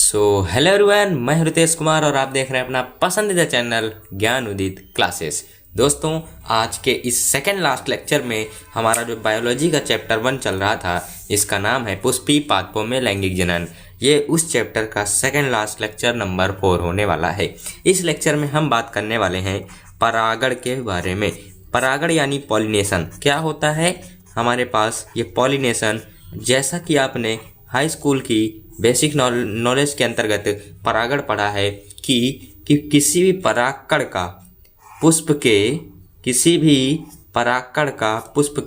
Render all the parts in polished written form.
Hello everyone, मैं हूं रितेश कुमार और आप देख रहे हैं अपना पसंदीदा चैनल ज्ञान उदित क्लासेस। दोस्तों, आज के इस सेकंड लास्ट लेक्चर में हमारा जो बायोलॉजी का चैप्टर 1 चल रहा था, इसका नाम है पुष्पीय पादपों में लैंगिक जनन। ये उस चैप्टर का सेकंड लास्ट लेक्चर नंबर 4 होने वाला है। इस लेक्चर में हम बात करने वाले हैं परागण के बारे में। परागण यानी पॉलिनेशन क्या होता है हमारे पास। ये पॉलिनेशन, जैसा कि आपने हाई स्कूल की बेसिक नॉलेज के अंतर्गत परागण पढ़ा है कि किसी भी परागकण का पुष्प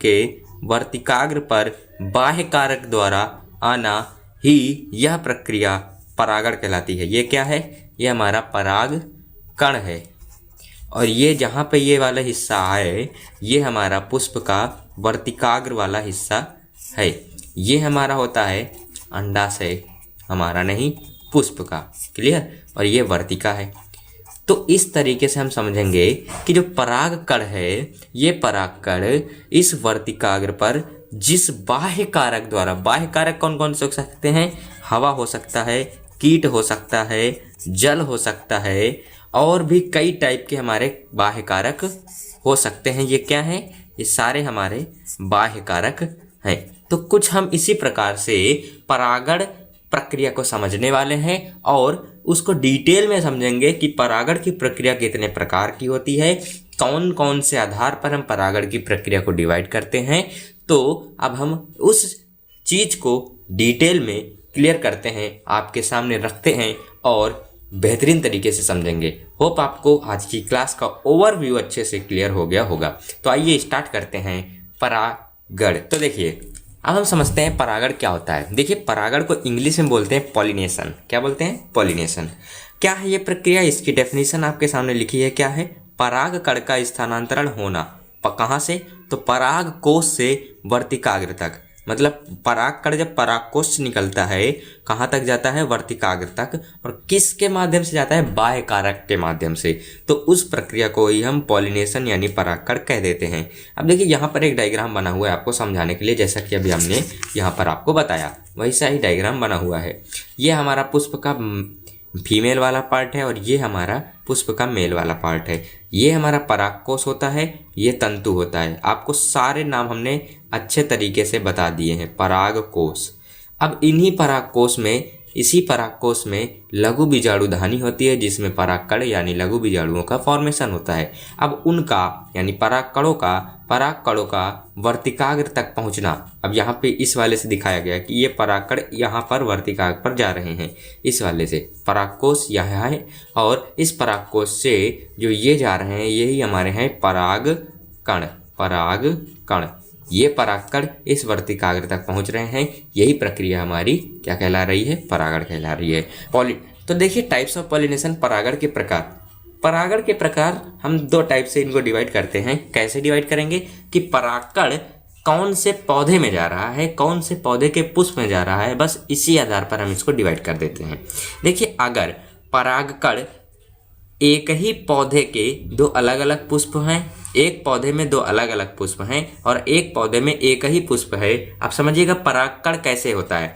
के वर्तिकाग्र पर बाह्य कारक द्वारा आना ही यह प्रक्रिया परागण कहलाती है। ये क्या है? ये हमारा पराग कण है। और ये जहाँ पे ये वाला हिस्सा है, ये हमारा पुष्प का वर्तिकाग्र वाला हिस्सा है। ये हमारा होता है अंडाशय, हमारा नहीं पुष्प का। क्लियर? और ये वर्तिका है। तो इस तरीके से हम समझेंगे कि जो पराग कण है, ये पराग कण इस वर्तिकाग्र पर जिस बाह्य कारक द्वारा, बाह्य कारक कौन कौन से हो सकते हैं? हवा हो सकता है, कीट हो सकता है, जल हो सकता है, और भी कई टाइप के हमारे बाह्य कारक हो सकते हैं। ये क्या है? ये सारे हमारे बाह्य कारक हैं। तो कुछ हम इसी प्रकार से परागण प्रक्रिया को समझने वाले हैं और उसको डिटेल में समझेंगे कि परागण की प्रक्रिया कितने प्रकार की होती है, कौन कौन से आधार पर हम परागण की प्रक्रिया को डिवाइड करते हैं। तो अब हम उस चीज को डिटेल में क्लियर करते हैं, आपके सामने रखते हैं और बेहतरीन तरीके से समझेंगे। होप आपको आज की क्लास का ओवरव्यू अच्छे से क्लियर हो गया होगा। तो आइए स्टार्ट करते हैं परागण। तो देखिए, अब हम समझते हैं परागण क्या होता है। देखिए, परागण को इंग्लिश में बोलते हैं पॉलिनेशन। क्या बोलते हैं? पॉलिनेशन। क्या है ये प्रक्रिया? इसकी डेफिनेशन आपके सामने लिखी है। क्या है? पराग कण का स्थानांतरण होना। कहाँ से? तो पराग कोश से वर्तिकाग्र तक। मतलब पराग कण जब पराग कोश से निकलता है, कहाँ तक जाता है? वर्तिकाग्र तक। और किसके माध्यम से जाता है? बाह्य कारक के माध्यम से। तो उस प्रक्रिया को ही हम पॉलिनेशन यानी परागकण कह देते हैं। अब देखिए, यहाँ पर एक डायग्राम बना हुआ है आपको समझाने के लिए, जैसा कि अभी हमने यहाँ पर आपको बताया वैसा ही डायग्राम बना हुआ है। ये हमारा पुष्प का फीमेल वाला पार्ट है और ये हमारा पुष्प का मेल वाला पार्ट है। ये हमारा परागकोश होता है, ये तंतु होता है। आपको सारे नाम हमने अच्छे तरीके से बता दिए हैं। परागकोश। अब इसी परागकोश में लघु बीजाणुधानी होती है, जिसमें परागकण यानी लघु बीजाणुओं का फॉर्मेशन होता है। अब उनका यानी परागकणों का वर्तिकाग्र तक पहुंचना। अब यहाँ पे इस वाले से दिखाया गया कि ये परागकण यहाँ पर वर्तिकाग्र पर जा रहे हैं। इस वाले से परागकोश यहाँ है और इस परागकोश से जो ये जा रहे हैं, यही हमारे हैं परागकण। ये परागकण इस वर्तिकाग्र तक पहुंच रहे हैं। यही प्रक्रिया हमारी क्या कहला रही है? परागण कहला रही है। तो देखिए, टाइप्स ऑफ पॉलिनेशन, परागण के प्रकार हम 2 टाइप से इनको डिवाइड करते हैं। कैसे डिवाइड करेंगे कि परागकण कौन से पौधे में जा रहा है, कौन से पौधे के पुष्प में जा रहा है, बस इसी आधार पर हम इसको डिवाइड कर देते हैं। देखिए, अगर परागकण एक ही पौधे के 2 अलग अलग पुष्प हैं, एक पौधे में 2 अलग अलग पुष्प हैं और एक पौधे में एक ही पुष्प है। आप समझिएगा परागकण कैसे होता है,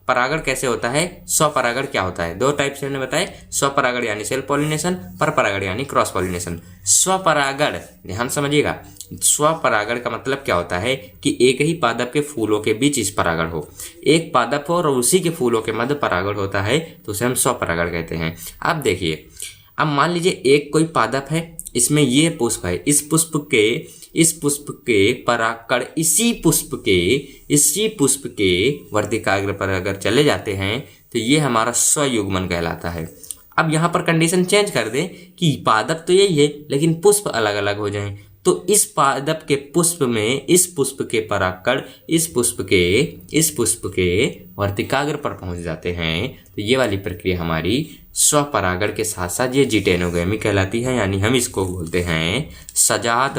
परागण कैसे होता है। स्वपरागण क्या होता है? 2 टाइप से हमने बताए। स्वपरागण यानी सेल्फ पॉलिनेशन, परपरागण यानी क्रॉस पॉलिनेशन। स्वपरागण, ध्यान समझिएगा, स्वपरागण का मतलब क्या होता है कि एक ही पादप के फूलों के बीच इस परागण हो। एक पादप हो और उसी के फूलों के मध्य परागण होता है, तो उसे हम स्वपरागण कहते हैं। अब देखिए, अब मान लीजिए एक कोई पादप है, इसमें ये पुष्प है, इस पुष्प के परागकण इसी पुष्प के वर्तिकाग्र पर अगर चले जाते हैं, तो ये हमारा स्वयुग्मन कहलाता है। अब यहाँ पर कंडीशन चेंज कर दें कि पादप तो यही है लेकिन पुष्प अलग अलग हो जाएं, तो इस पादप के पुष्प में इस पुष्प के परागकण इस पुष्प के वर्तिकाग्र पर पहुंच जाते हैं। तो ये वाली प्रक्रिया हमारी स्वपरागण के साथ साथ ये जिटेनोगेमी कहलाती है, यानी हम इसको बोलते हैं सजात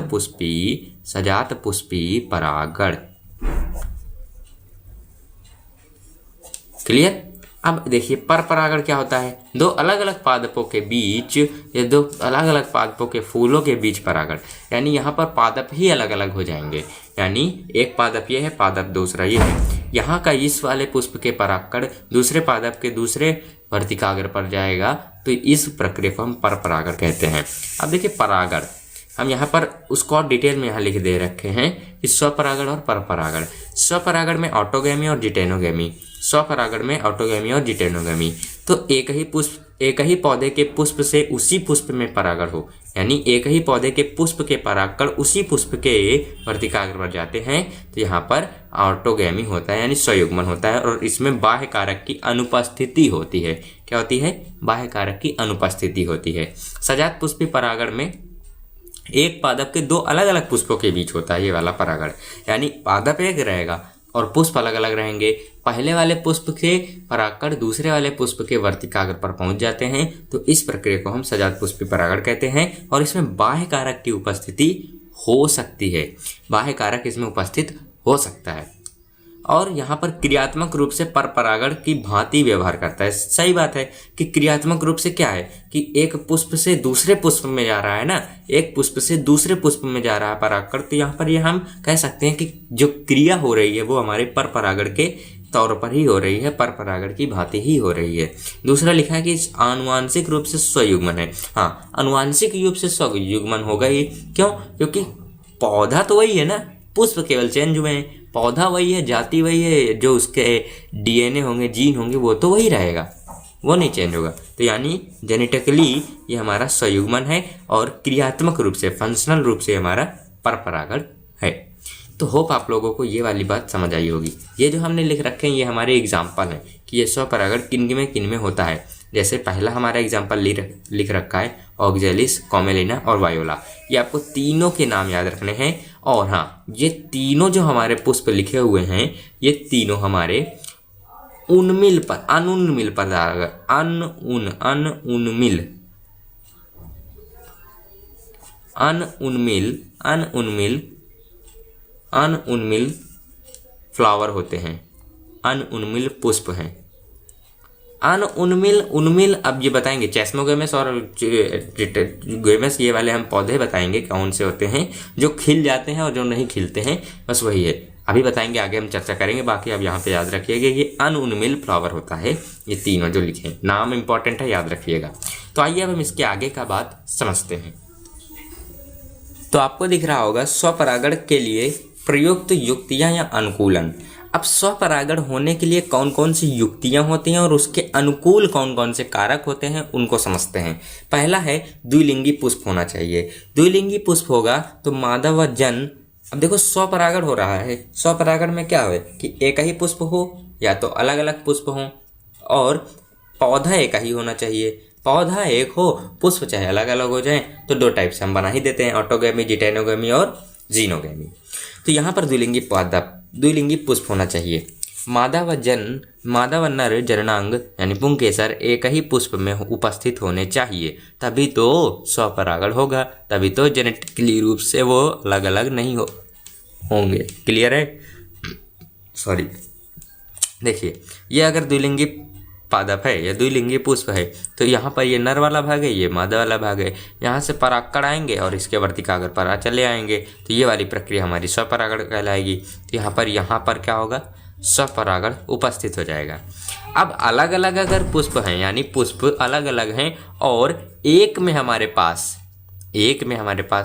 पुष्पी परागण। क्लियर? अब देखिए, परपरागण क्या होता है? 2 अलग अलग पादपों के बीच या 2 अलग अलग पादपों के फूलों के बीच परागण, यानी यहाँ पर पादप ही अलग अलग हो जाएंगे। यानी एक पादप ये है, पादप दूसरा ये है। यहाँ का इस वाले पुष्प के परागकण दूसरे पादप के दूसरे वर्तिकाग्र पर जाएगा, तो इस प्रक्रिया को हम परपरागण कहते हैं। अब देखिए परागण, हम यहाँ पर उसको और डिटेल में यहाँ लिख दे रखे हैं कि स्वपरागण और परपरागण। स्वपरागण में ऑटोगैमी और जिटेनोगैमी, स्वपरागण में ऑटोगैमी और जिटेनोगैमी। तो एक ही पौधे के पुष्प से उसी पुष्प में परागण हो, यानी एक ही पौधे के पुष्प के परागकण उसी पुष्प के वर्तिकाग्र पर जाते हैं, तो यहाँ पर ऑटोगैमी होता है यानी स्वयुग्मन होता है, और इसमें बाह्य कारक की अनुपस्थिति होती है। क्या होती है? बाह्य कारक की अनुपस्थिति होती है। सजात पुष्पी परागण में एक पादप के दो अलग अलग पुष्पों के बीच होता है ये वाला परागण, यानी पादप एक रहेगा और पुष्प अलग अलग रहेंगे। पहले वाले पुष्प के परागकण दूसरे वाले पुष्प के वर्तिकाग्र पर पहुंच जाते हैं, तो इस प्रक्रिया को हम सजात पुष्पी परागण कहते हैं। और इसमें बाह्य कारक की उपस्थिति हो सकती है, बाह्य कारक इसमें उपस्थित हो सकता है। और यहाँ पर क्रियात्मक रूप से परपरागण की भांति व्यवहार करता है। सही बात है कि क्रियात्मक रूप से क्या है कि एक पुष्प से दूसरे पुष्प में जा रहा है ना, एक पुष्प से दूसरे पुष्प में जा रहा है परागकण, तो यहाँ पर ये हम कह सकते हैं कि जो क्रिया हो रही है वो हमारे परपरागण के तौर पर ही हो रही है, परपरागण की भांति ही हो रही है। दूसरा लिखा है कि आनुवांशिक रूप से स्वयुग्मन है। हाँ, आनुवांशिक रूप से स्वयुग्मन होगा ही। क्यों? क्योंकि पौधा तो वही है ना, पुष्प केवल चेंज हुए हैं, पौधा वही है, जाति वही है, जो उसके डीएनए होंगे, जीन होंगे, वो तो वही रहेगा, वो नहीं चेंज होगा। तो यानी जेनेटिकली ये हमारा स्वयुग्मन है और क्रियात्मक रूप से, फंक्शनल रूप से हमारा परपरागण है। तो होप आप लोगों को ये वाली बात समझ आई होगी। ये जो हमने लिख रखे हैं ये हमारे एग्जाम्पल हैं कि ये स्वपरागण किन में होता है। जैसे पहला हमारा एग्जाम्पल लिख रखा है ऑक्जेलिस, कॉमेलिना और वायोला। ये आपको तीनों के नाम याद रखने हैं। और हाँ, ये तीनों जो हमारे पुष्प लिखे हुए हैं ये तीनों हमारे उन्मिल पर, अनुन्मिल परागण, अनउन्मिल फ्लावर होते हैं, अनउन्मिल पुष्प हैं। उन्मिल अब ये बताएंगे, चेस्मोगेमस और गेमस, ये वाले हम पौधे बताएंगे कौन से होते हैं जो खिल जाते हैं और जो नहीं खिलते हैं, बस वही है। अभी बताएंगे, आगे हम चर्चा करेंगे। बाकी अब यहाँ पे याद रखिएगा ये अनउन्मिल फ्लावर होता है। ये तीनों जो लिखे हैं, नाम इंपॉर्टेंट है, याद रखिएगा। तो आइए अब हम इसके आगे का बात समझते हैं। तो आपको दिख रहा होगा स्वपरागण के लिए प्रयुक्त युक्तियां या अनुकूलन। अब स्वपरागण होने के लिए कौन कौन सी युक्तियां होती हैं और उसके अनुकूल कौन कौन से कारक होते हैं उनको समझते हैं। पहला है द्विलिंगी पुष्प होना चाहिए। द्विलिंगी पुष्प होगा तो मादा व जन। अब देखो स्वपरागण हो रहा है, स्वपरागण में क्या हो कि एक ही पुष्प हो या तो अलग अलग पुष्प हो, और पौधा एक ही होना चाहिए। पौधा एक हो, पुष्प चाहे अलग अलग हो जाए, तो दो टाइप से हम बना ही देते हैं, ऑटोगैमी, जिटेनोगैमी और जीनोगैमी। तो यहाँ पर द्विलिंगी पुष्प होना चाहिए। मादा व नर जननांग यानी पुंकेसर एक ही पुष्प में उपस्थित होने चाहिए, तभी तो स्वपरागण होगा, तभी तो जेनेटिकली रूप से वो अलग अलग नहीं होंगे। क्लियर है? सॉरी, देखिए ये अगर द्विलिंगी पादप है या द्विलिंगी पुष्प है तो यहाँ पर ये नर वाला भाग है, ये मादा वाला भाग है। यहाँ से परागकण आएंगे और इसके वर्तिकाग्र पर चले आएंगे, तो ये वाली प्रक्रिया हमारी स्वपरागण कहलाएगी। तो यहाँ पर क्या होगा? स्वपरागण उपस्थित हो जाएगा। अब अलग अलग अगर पुष्प हैं, यानी पुष्प अलग अलग हैं और एक में हमारे पास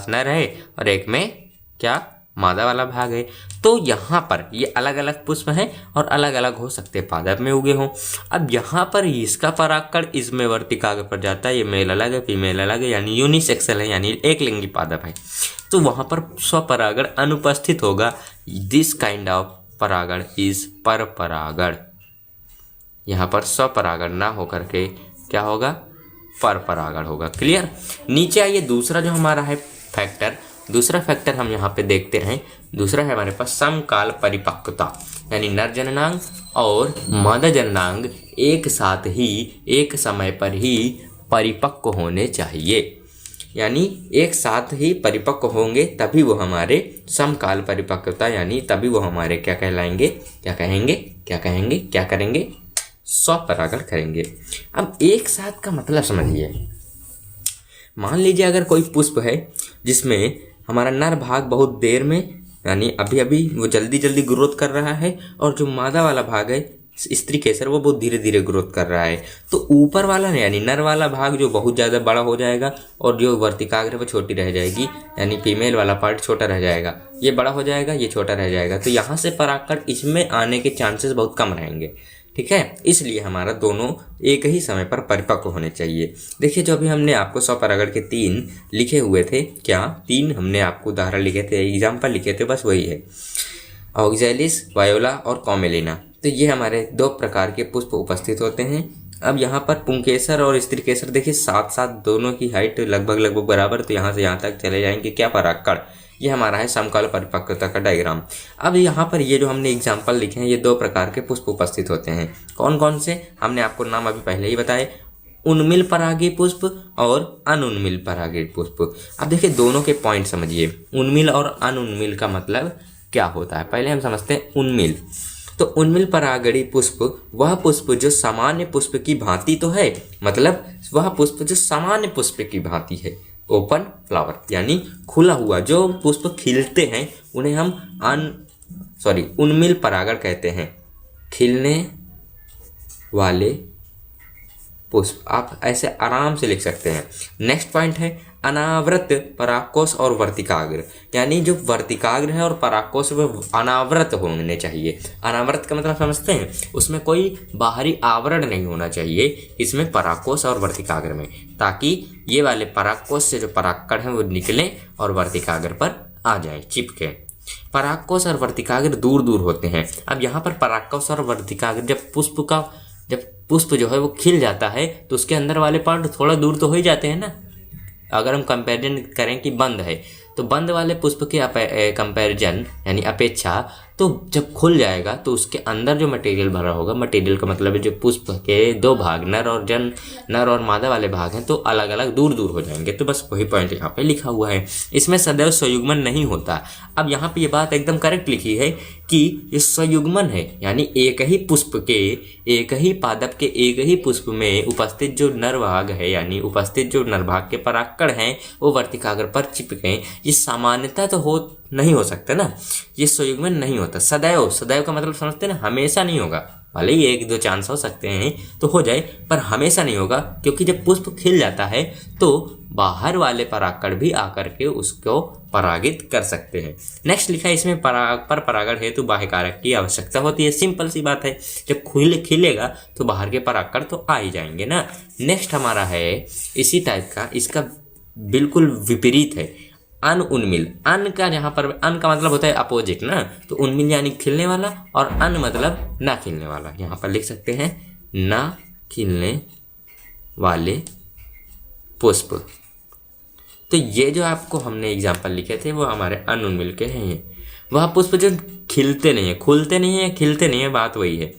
नर है और एक में क्या मादा वाला भाग है, तो यहाँ पर ये अलग अलग पुष्प हैं और अलग अलग हो सकते हैं, पादप में उगे हों। अब यहाँ पर इसका परागकण इसमें वर्तिकाग्र पर जाता है, ये मेल अलग है फीमेल अलग है, यानी यूनिसेक्सुअल है, यानी एक लिंगी पादप है, तो वहाँ पर स्वपरागण अनुपस्थित होगा। दिस काइंड ऑफ परागण इज परपरागण। यहाँ पर स्वपरागण ना होकर के क्या होगा? परपरागण होगा। क्लियर? नीचे आइए, दूसरा जो हमारा है फैक्टर, दूसरा फैक्टर हम यहाँ पे देखते हैं। दूसरा है हमारे पास समकाल परिपक्वता, यानी नर जननांग और मादा जननांग एक साथ ही एक समय पर ही परिपक्व होने चाहिए, यानी एक साथ ही परिपक्व होंगे तभी वो हमारे समकाल परिपक्वता, यानी तभी वो हमारे क्या कहलाएंगे? क्या करेंगे? स्वपरागण करेंगे। अब एक साथ का मतलब समझिए। मान लीजिए अगर कोई पुष्प है जिसमें हमारा नर भाग बहुत देर में यानी अभी अभी वो जल्दी जल्दी ग्रोथ कर रहा है, और जो मादा वाला भाग है स्त्री केसर वो बहुत धीरे धीरे ग्रोथ कर रहा है। तो ऊपर वाला यानी नर वाला भाग जो बहुत ज़्यादा बड़ा हो जाएगा, और जो वर्तिकाग्र वो छोटी रह जाएगी, यानी फीमेल वाला पार्ट छोटा रह जाएगा। ये बड़ा हो जाएगा, ये छोटा रह जाएगा। तो यहाँ से परागकण इसमें आने के चांसेस बहुत कम रहेंगे, ठीक है। इसलिए हमारा दोनों एक ही समय पर परिपक्व होने चाहिए। देखिए, जो अभी हमने आपको स्वपरागण के 3 लिखे हुए थे, क्या 3 हमने आपको उदाहरण लिखे थे, एग्जाम्पल लिखे थे, बस वही है, ऑक्जेलिस, वायोला और कॉमेलिना। तो ये हमारे 2 प्रकार के पुष्प उपस्थित होते हैं। अब यहाँ पर पुंकेसर और स्त्री केसर देखिए साथ साथ दोनों की हाइट लगभग बराबर, तो यहाँ से यहाँ तक चले जाएंगे क्या परागकण। ये हमारा है समकाल परिपक्वता का डायग्राम। अब यहाँ पर ये जो हमने एग्जाम्पल लिखे हैं, ये 2 प्रकार के पुष्प उपस्थित होते हैं। कौन कौन से, हमने आपको नाम अभी पहले ही बताए, उन्मिल परागी पुष्प और अनुन्मिल परागी पुष्प। अब देखिए दोनों के पॉइंट समझिए, उन्मिल और अनुन्मिल का मतलब क्या होता है। पहले हम समझते हैं उन्मिल। तो उन्मिल परागणी पुष्प वह पुष्प जो सामान्य पुष्प की भांति तो है, मतलब वह पुष्प जो सामान्य पुष्प की भांति है, ओपन फ्लावर, यानी खुला हुआ जो पुष्प खिलते हैं उन्हें हम उन्मिल परागण कहते हैं, खिलने वाले पुष्प। आप ऐसे आराम से लिख सकते हैं। नेक्स्ट पॉइंट है अनावृत परागकोश और वर्तिकाग्र, यानी जो वर्तिकाग्र है और परागकोश वो अनावृत होने चाहिए। अनावृत का मतलब समझते हैं, उसमें कोई बाहरी आवरण नहीं होना चाहिए इसमें परागकोश और वर्तिकाग्र में, ताकि ये वाले परागकोश से जो परागकण है वो निकले और वर्तिकाग्र पर आ जाए, चिपके। परागकोश और वर्तिकाग्र दूर दूर होते हैं। अब यहाँ पर परागकोश और वर्तिकाग्र जब पुष्प जो है वो खिल जाता है तो उसके अंदर वाले पार्ट थोड़ा दूर तो हो ही जाते हैं ना। अगर हम कंपैरिजन करें कि बंद है, तो बंद वाले पुष्प के कंपैरिजन यानी अपेक्षा, तो जब खुल जाएगा तो उसके अंदर जो मटेरियल भरा होगा, मटेरियल का मतलब है जो पुष्प के 2 भाग नर और मादा वाले भाग हैं, तो अलग अलग दूर दूर हो जाएंगे। तो बस वही पॉइंट यहाँ पे लिखा हुआ है। इसमें सदैव संयुग्मन नहीं होता। अब यहाँ पे ये बात एकदम करेक्ट लिखी है कि ये संयुग्मन है, यानी एक ही पुष्प के, एक ही पादप के एक ही पुष्प में उपस्थित जो नर भाग है, यानी उपस्थित जो नर भाग के परागकण हैं वो वर्तिकाग्र पर चिपके। ये सामान्यता तो नहीं हो सकता ना, ये संयुग्मन नहीं होता। सदैव का मतलब समझते हैं ना, हमेशा नहीं होगा। भले ही 1-2 चांस हो सकते हैं तो हो जाए, पर हमेशा नहीं होगा, क्योंकि जब पुष्प खिल जाता है तो बाहर वाले परागकण भी आकर के उसको परागित कर सकते हैं। नेक्स्ट लिखा है इसमें परागण हेतु बाह्य कारक की आवश्यकता होती है। सिंपल सी बात है, जब खिलेगा तो बाहर के परागकण तो आ ही जाएंगे ना। नेक्स्ट हमारा है इसी टाइप का, इसका बिल्कुल विपरीत है उन्मिल। का यहाँ पर अन का मतलब होता है अपोजिट ना, तो उन्मिल यानी खिलने वाला और अन मतलब ना खिलने वाला। यहाँ पर लिख सकते हैं ना खिलने वाले पुष्प। तो ये जो आपको हमने एग्जाम्पल लिखे थे वो हमारे अनुन्मिल के हैं। वह पुष्प जो खिलते नहीं है, खुलते नहीं है, खिलते नहीं है, बात वही है।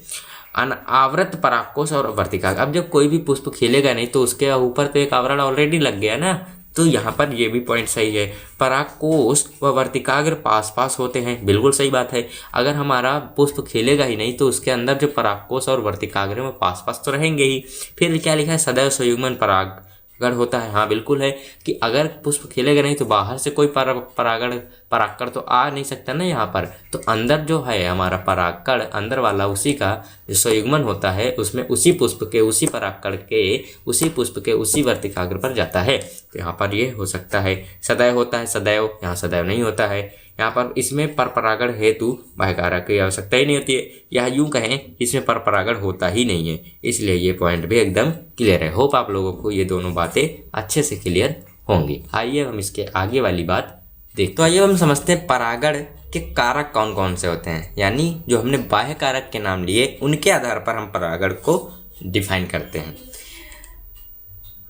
अनावृत परागकोश और वर्तिकाग्र। अब जब कोई भी पुष्प खिलेगा नहीं तो उसके ऊपर तो एक आवरण ऑलरेडी लग गया ना, तो यहाँ पर ये भी पॉइंट सही है। परागकोश व वर्तिकाग्र पास पास होते हैं, बिल्कुल सही बात है। अगर हमारा पुष्प खिलेगा ही नहीं तो उसके अंदर जो परागकोश और वर्तिकाग्र में पास पास तो रहेंगे ही। फिर क्या लिखा है, सदैव संयुग्मन परागण होता है। हाँ बिल्कुल है कि अगर पुष्प खिलेगा नहीं तो बाहर से कोई परागकण तो आ नहीं सकता ना यहाँ पर। तो अंदर जो है हमारा परागकण, अंदर वाला उसी का जो संयुग्मन होता है उसमें उसी पुष्प के उसी परागकण के उसी पुष्प के उसी वर्तिकाग्र पर जाता है। तो यहाँ पर ये हो सकता है सदैव होता है, सदैव यहाँ सदैव नहीं होता है। यहाँ पर इसमें परपरागण हेतु बाह्य कारक की आवश्यकता ही नहीं होती है, या यूं कहें इसमें परपरागण होता ही नहीं है। इसलिए ये पॉइंट भी एकदम क्लियर है। होप आप लोगों को ये दोनों बातें अच्छे से क्लियर होंगी। आइए हम इसके आगे वाली बात देखते। तो आइए हम समझते हैं परागण के कारक कौन कौन से होते हैं, यानी जो हमने बाह्य कारक के नाम लिए उनके आधार पर हम परागण को डिफाइन करते हैं।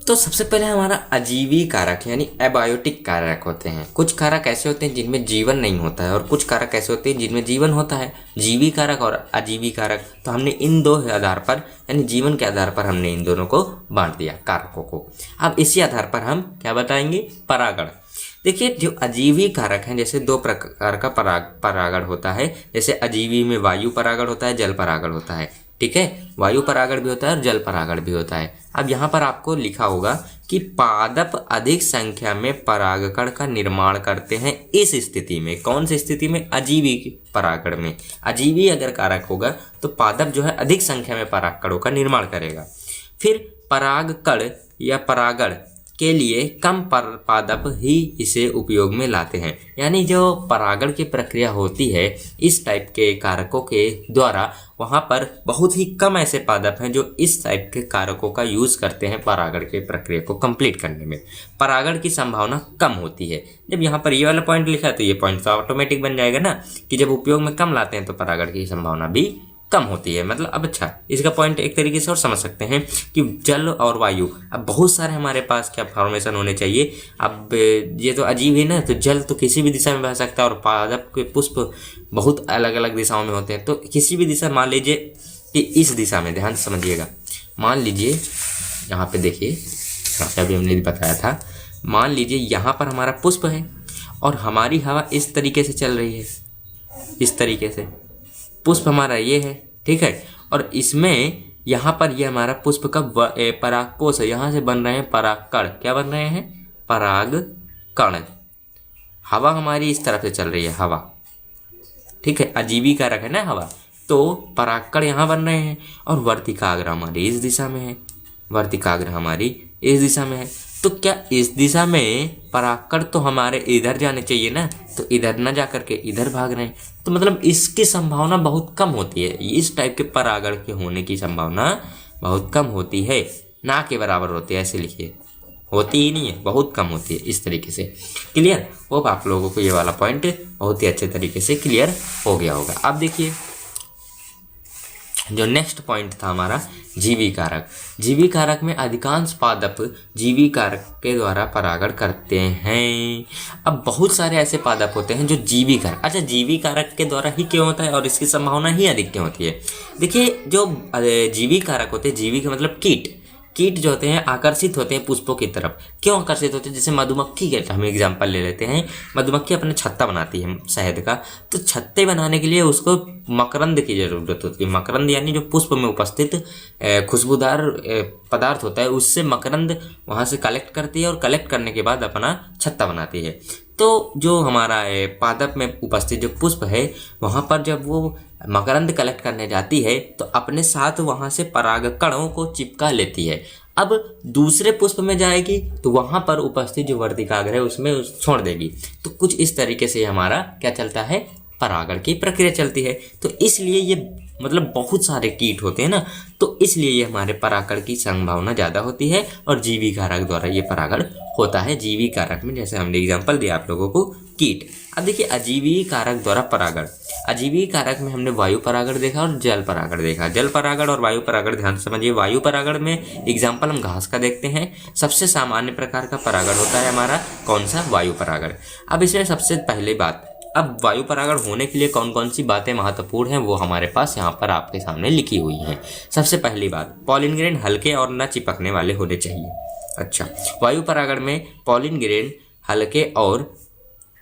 तो सबसे पहले हमारा अजीवी कारक यानी एबायोटिक कारक होते हैं। कुछ कारक ऐसे होते हैं जिनमें जीवन नहीं होता है और कुछ कारक ऐसे होते हैं जिनमें जीवन होता है, जीवी कारक और अजीवी कारक। तो हमने इन 2 आधार पर यानी जीवन के आधार पर हमने इन दोनों को बांट दिया कारकों को। अब इसी आधार पर हम क्या बताएंगे, परागण। देखिए जो अजीवी कारक हैं, जैसे 2 प्रकार का परागण होता है। जैसे अजीवी में वायु परागण होता है, जल परागण होता है। ठीक है, वायु परागण भी होता है और जल परागण भी होता है। अब यहाँ पर आपको लिखा होगा कि पादप अधिक संख्या में परागकण का निर्माण करते हैं इस स्थिति में। कौन सी स्थिति में? अजीवी परागण में। अजीवी अगर कारक होगा तो पादप जो है अधिक संख्या में परागकणों का निर्माण करेगा। फिर परागकण या परागण के लिए कम पादप ही इसे उपयोग में लाते हैं। यानी जो परागण की प्रक्रिया होती है इस टाइप के कारकों के द्वारा, वहाँ पर बहुत ही कम ऐसे पादप हैं जो इस टाइप के कारकों का यूज़ करते हैं परागण की प्रक्रिया को कंप्लीट करने में। परागण की संभावना कम होती है। जब यहाँ पर ये वाला पॉइंट लिखा है तो ये पॉइंट तो ऑटोमेटिक बन जाएगा ना कि जब उपयोग में कम लाते हैं तो परागण की संभावना भी कम होती है। मतलब अब अच्छा, इसका पॉइंट एक तरीके से और समझ सकते हैं कि जल और वायु, अब बहुत सारे हमारे पास क्या फॉर्मेशन होने चाहिए। अब ये तो अजीब है ना, तो जल तो किसी भी दिशा में बह सकता है और पादप के पुष्प बहुत अलग अलग दिशाओं में होते हैं। तो किसी भी दिशा, मान लीजिए कि इस दिशा में, ध्यान से समझिएगा, मान लीजिए यहाँ पे देखिए, अभी हमने बताया था, मान लीजिए यहाँ पर हमारा पुष्प है और हमारी हवा इस तरीके से चल रही है, इस तरीके से पुष्प हमारा ये है, ठीक है, और इसमें यहाँ पर ये हमारा पुष्प का परागकोश है, यहाँ से बन रहे हैं परागकण। क्या बन रहे हैं? परागकण। हवा हमारी इस तरफ से चल रही है, हवा, ठीक है, अजीवी कारक है ना हवा, तो परागकण यहाँ बन रहे हैं और वर्तिकाग्र हमारी इस दिशा में है, वर्तिकाग्र हमारी इस दिशा में है। तो क्या इस दिशा में परागकण तो हमारे इधर जाने चाहिए ना, तो इधर ना जा करके इधर भाग रहे हैं। तो मतलब इसकी संभावना बहुत कम होती है, इस टाइप के परागण के होने की संभावना बहुत कम होती है, ना के बराबर होती है, ऐसे लिखिए, होती ही नहीं है, बहुत कम होती है। इस तरीके से क्लियर हो, आप लोगों को ये वाला पॉइंट बहुत ही अच्छे तरीके से क्लियर हो गया होगा। अब देखिए जो नेक्स्ट पॉइंट था हमारा जीवी कारक। जीवी कारक में अधिकांश पादप जीवी कारक के द्वारा परागण करते हैं। अब बहुत सारे ऐसे पादप होते हैं जो जीवी कारक, अच्छा जीवी कारक के द्वारा ही क्यों होता है और इसकी संभावना ही अधिक क्यों होती है? देखिए जो जीवी कारक होते हैं, जीवी का मतलब कीट, कीट जो होते हैं आकर्षित होते हैं पुष्पों की तरफ। क्यों आकर्षित होते हैं? जैसे मधुमक्खी के हम एग्जांपल ले लेते हैं, मधुमक्खी अपना छत्ता बनाती है शहद का, तो छत्ते बनाने के लिए उसको मकरंद की जरूरत होती है। मकरंद यानी जो पुष्प में उपस्थित खुशबूदार पदार्थ होता है, उससे मकरंद वहाँ से कलेक्ट करती है और कलेक्ट करने के बाद अपना छत्ता बनाती है। तो जो हमारा पादप में उपस्थित जो पुष्प है, वहाँ पर जब वो मकरंद कलेक्ट करने जाती है तो अपने साथ वहाँ से परागकणों को चिपका लेती है। अब दूसरे पुष्प में जाएगी तो वहाँ पर उपस्थित जो वर्तिकाग्र है उसमें छोड़ देगी। तो कुछ इस तरीके से हमारा क्या चलता है, परागण की प्रक्रिया चलती है। तो इसलिए ये मतलब बहुत सारे कीट होते हैं ना, तो इसलिए ये हमारे परागण की संभावना ज़्यादा होती है और जीवी कारक द्वारा ये परागण होता है। जीवी कारक में जैसे हमने एग्जांपल दिया आप लोगों को कीट। अब देखिए अजीवी कारक द्वारा परागण। अजीवी कारक में हमने वायु परागण देखा और जल परागण देखा। जल परागण और वायु परागण ध्यान से समझिए। वायु परागण में एग्जाम्पल हम घास का देखते हैं। सबसे सामान्य प्रकार का परागण होता है हमारा कौन सा, वायु परागण। अब इसमें सबसे पहली बात, अब वायु परागण होने के लिए कौन कौन सी बातें महत्वपूर्ण हैं वो हमारे पास यहाँ पर आपके सामने लिखी हुई हैं। सबसे पहली बात, पॉलिन ग्रेन हल्के और न चिपकने वाले होने चाहिए। अच्छा, वायु परागण में पॉलिन ग्रेन हल्के और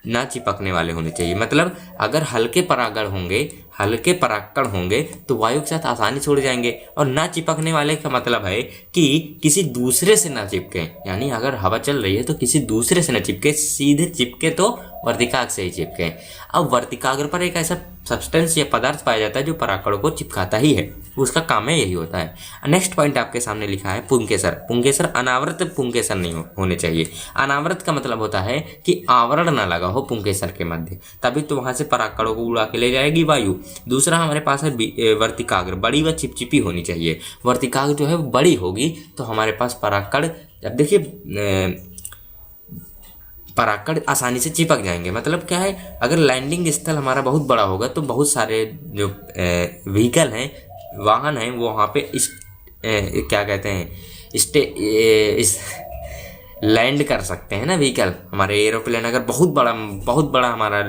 ना चिपकने वाले होने चाहिए। मतलब अगर हल्के परागण होंगे, हल्के परागकण होंगे तो वायु के साथ आसानी से उड़ जाएंगे। और ना चिपकने वाले का मतलब है कि किसी दूसरे से ना चिपके, यानी अगर हवा चल रही है तो किसी दूसरे से ना चिपके, सीधे चिपके तो वर्तिकाग्र से ही चिपके। अब वर्तिकाग्र पर एक ऐसा सब्सटेंस या पदार्थ पाया जाता है जो परागकणों को चिपकाता ही है, उसका काम है यही होता है। नेक्स्ट पॉइंट आपके सामने लिखा है पुंकेसर। पुंकेसर अनावृत पुंकेसर नहीं होने चाहिए। अनावृत का मतलब होता है कि आवरण ना लगा हो पुंकेसर के मध्य, तभी तो वहां से परागकणों को उड़ा के ले जाएगी वायु। दूसरा हमारे पास है वर्तिकाग्र, बड़ी व चिपचिपी होनी चाहिए। वर्तिकाग्र जो है वो बड़ी होगी तो हमारे पास परागकण, अब देखिए परागकण आसानी से चिपक जाएंगे। मतलब क्या है, अगर लैंडिंग स्थल हमारा बहुत बड़ा होगा तो बहुत सारे जो व्हीकल हैं, वाहन हैं, वो वहाँ पे क्या कहते हैं लैंड कर सकते हैं ना व्हीकल। हमारे एरोप्लेन अगर बहुत बड़ा हमारा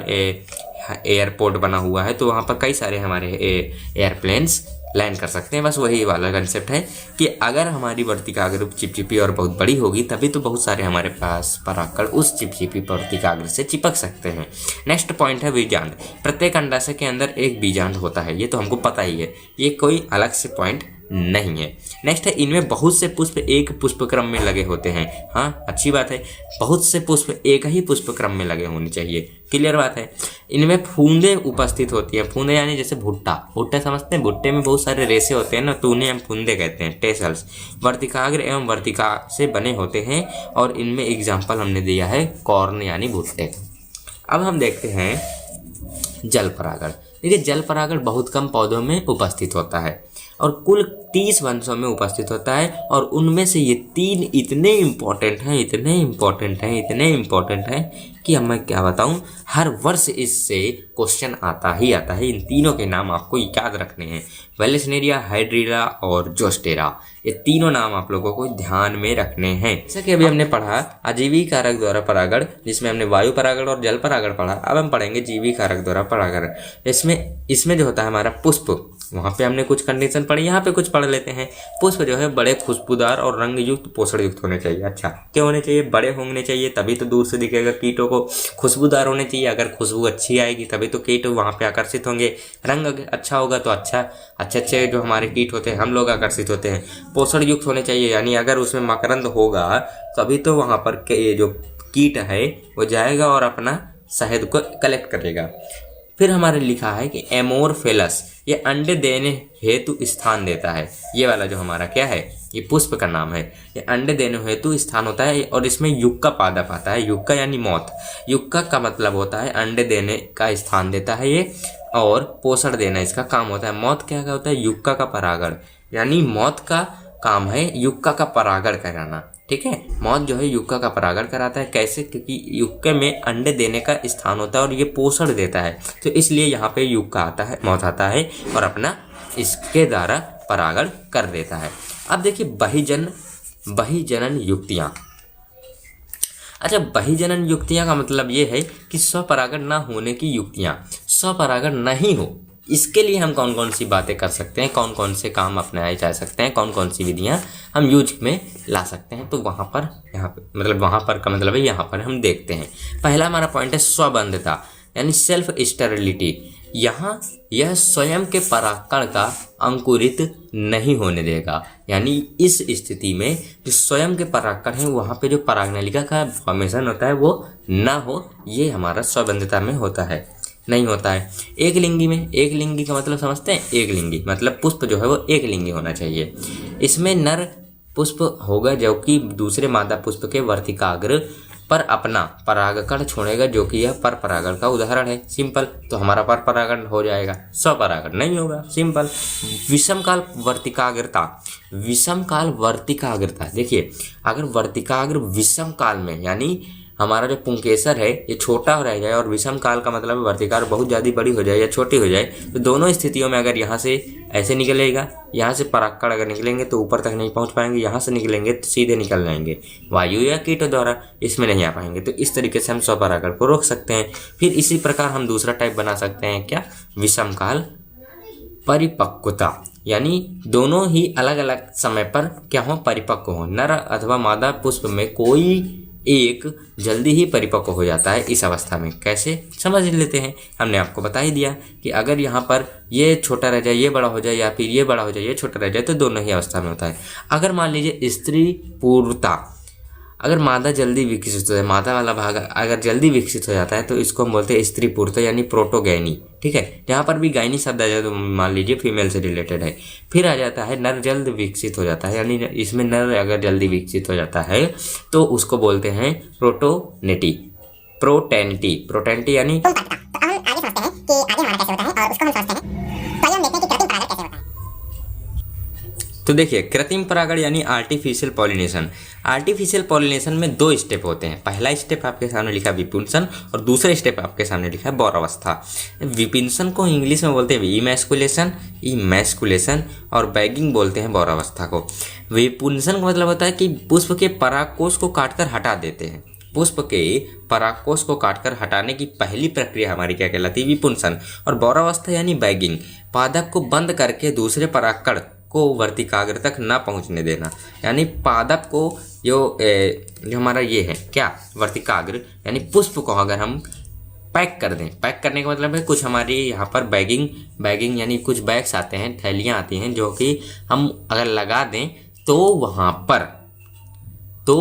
एयरपोर्ट बना हुआ है तो वहाँ पर कई सारे हमारे एयरप्लेन्स लैंड कर सकते हैं। बस वही वाला कंसेप्ट है कि अगर हमारी वर्तिकाग्र चिपचिपी और बहुत बड़ी होगी तभी तो बहुत सारे हमारे पास परागकण उस चिपचिपी वर्तिकाग्र से चिपक सकते हैं। नेक्स्ट पॉइंट है बीजांड। प्रत्येक अंडाशय के अंदर एक बीजांड होता है, ये तो हमको पता ही है, ये कोई अलग से पॉइंट नहीं है। नेक्स्ट है इनमें बहुत से पुष्प एक पुष्पक्रम में लगे होते हैं। हाँ, अच्छी बात है, बहुत से पुष्प एक ही पुष्पक्रम में लगे होने चाहिए, क्लियर बात है। इनमें फूंदे उपस्थित होती हैं। फूंदे यानी जैसे भुट्टा, भुट्टा समझते हैं, भुट्टे में बहुत सारे रेशे होते हैं ना, तो उन्हें हम फूंदे कहते हैं, टेसल्स। वर्तिकाग्र एवं वर्तिका से बने होते हैं और इनमें एग्जाम्पल हमने दिया है कॉर्न यानी भुट्टे। अब हम देखते हैं जल परागण। देखिए, जल परागण बहुत कम पौधों में उपस्थित होता है और कुल 30 वंशों में उपस्थित होता है, और उनमें से ये 3 इतने इम्पोर्टेंट हैं कि अब मैं क्या बताऊं, हर वर्ष इससे क्वेश्चन आता ही आता है। इन तीनों के नाम आपको याद रखने हैं, वेलेस्नेरिया, हाइड्रिला और जोस्टेरा। ये तीनों नाम आप लोगों को ध्यान में रखने हैं। जैसे कि अभी हमने पढ़ा अजीवी कारक द्वारा परागण, जिसमें हमने वायु परागण और जल परागण पढ़ा। अब हम पढ़ेंगे जीवी कारक द्वारा परागण। इसमें जो होता है हमारा पुष्प, वहाँ पे हमने कुछ कंडीशन पढ़ी, यहाँ पे कुछ पढ़ लेते हैं। पुष्प जो है बड़े खुशबूदार और रंग युक्त पोषण युक्त होने चाहिए। अच्छा, क्यों होने चाहिए? बड़े होने चाहिए, तभी तो दूर से दिखेगा कीटों को। खुशबूदार होने चाहिए, अगर खुशबू अच्छी आएगी तभी तो कीट वहाँ पे आकर्षित होंगे। रंग अच्छा होगा तो अच्छे जो हमारे कीट होते हैं हम लोग आकर्षित होते हैं। पोषण युक्त होने चाहिए, यानी अगर उसमें मकरंद होगा तभी तो वहाँ पर जो कीट है वो जाएगा और अपना शहद को कलेक्ट करेगा। फिर हमारे लिखा है कि एमोरफेलस, ये अंडे देने हेतु स्थान देता है। ये वाला जो हमारा क्या है, ये पुष्प का नाम है। ये अंडे देने हेतु स्थान होता है और इसमें युक्का पादप आता है। युक्का यानी मौत। युक्का का मतलब होता है अंडे देने का स्थान देता है ये, और पोषण देना इसका काम होता है। मौत क्या होता है? युक्का का परागण, यानी मौत का काम है युक्का का परागण कराना। ठीक है, मौत जो है युक्का का परागण कराता है। कैसे? क्योंकि युक्का में अंडे देने का स्थान होता है और ये पोषण देता है, तो इसलिए यहाँ पे युक्का आता है, मौत आता है और अपना इसके द्वारा परागण कर देता है। अब देखिए बहिजनन युक्तियाँ। अच्छा, बहिजनन युक्तियाँ का मतलब ये है कि स्वपरागण ना होने की युक्तियाँ, स्वपरागण नहीं हो, इसके लिए हम कौन कौन सी बातें कर सकते हैं, कौन कौन से काम अपनाए जा सकते हैं, कौन कौन सी विधियां हम यूज में ला सकते हैं, तो वहाँ पर यहाँ पर हम देखते हैं। पहला हमारा पॉइंट है स्वबंधता, यानी सेल्फ स्टेरिलिटी। यहाँ यह स्वयं के परागकण का अंकुरित नहीं होने देगा, यानी इस स्थिति में जो स्वयं के परागकण हैं वहाँ पे जो परागनलिका का फॉर्मेशन होता है वो ना हो, ये हमारा स्वबंधता में होता है, नहीं होता है। एक लिंगी का मतलब समझते हैं? एक लिंगी मतलब पुष्प जो है वो एक लिंगी होना चाहिए। इसमें नर पुष्प होगा जो कि दूसरे मादा पुष्प के वर्तिकाग्र पर अपना परागकण छोड़ेगा, जो कि यह पर परागण का उदाहरण है। सिंपल, तो हमारा पर परागण हो जाएगा, स्वपरागण नहीं होगा। सिंपल। विषमकाल वर्तिकाग्रता, देखिए अगर वर्तिकाग्र विषम काल में, यानी हमारा जो पुंकेसर है ये छोटा रह जाए और विषम काल का मतलब वर्तिकाग्र बहुत ज़्यादा बड़ी हो जाए या छोटी हो जाए, तो दोनों स्थितियों में अगर यहाँ से ऐसे निकलेगा, यहाँ से परागकण अगर निकलेंगे तो ऊपर तक नहीं पहुँच पाएंगे, यहाँ से निकलेंगे तो सीधे निकल जाएंगे वायु या कीटों द्वारा, इसमें नहीं आ पाएंगे। तो इस तरीके से हम स्वपरागण को रोक सकते हैं। फिर इसी प्रकार हम दूसरा टाइप बना सकते हैं, क्या? विषम काल परिपक्वता, यानी दोनों ही अलग अलग समय पर क्या हो, परिपक्व हो। नर अथवा मादा पुष्प में कोई एक जल्दी ही परिपक्व हो जाता है इस अवस्था में। कैसे? समझ लेते हैं। हमने आपको बता ही दिया कि अगर यहाँ पर ये छोटा रह जाए, ये बड़ा हो जाए, या फिर ये बड़ा हो जाए, ये छोटा रह जाए, तो दोनों ही अवस्था में होता है। अगर मान लीजिए स्त्री पूर्णता, अगर मादा जल्दी विकसित हो जाए, मादा वाला भाग अगर जल्दी विकसित हो जाता है तो इसको हम बोलते हैं स्त्री पूर्णता, यानी प्रोटोगैनी। ठीक है, जहाँ पर भी गायनी शब्द आ जाए तो मान लीजिए फीमेल से रिलेटेड है। फिर आ जाता है नर जल्द विकसित हो जाता है, यानी इसमें नर अगर जल्दी विकसित हो जाता है तो उसको बोलते हैं प्रोटोटेनिटी यानी तो देखिए कृत्रिम परागण यानी आर्टिफिशियल पॉलिनेशन। आर्टिफिशियल पॉलिनेशन में 2 स्टेप होते हैं। पहला स्टेप आपके सामने लिखा है विपुंसन और दूसरा स्टेप आपके सामने लिखा है बौरावस्था। विपुंसन को इंग्लिश में बोलते हैं इमैस्कुलेशन और बैगिंग बोलते हैं बौरावस्था को। विपुंसन का मतलब होता है कि पुष्प के परागकोश को काटकर हटा देते हैं। पुष्प के परागकोश को काटकर हटाने की पहली प्रक्रिया हमारी क्या कहलाती है? विपुंसन। और गौरावस्था यानी बैगिंग, पादप को बंद करके दूसरे परागकण को वर्तिकाग्र तक न पहुंचने देना। यानी पादप को जो हमारा ये है क्या, वर्तिकाग्र यानी पुष्प को अगर हम पैक कर दें, पैक करने का मतलब है कुछ हमारी यहाँ पर बैगिंग यानी कुछ बैग्स आते हैं, थैलियाँ आती हैं जो कि हम अगर लगा दें तो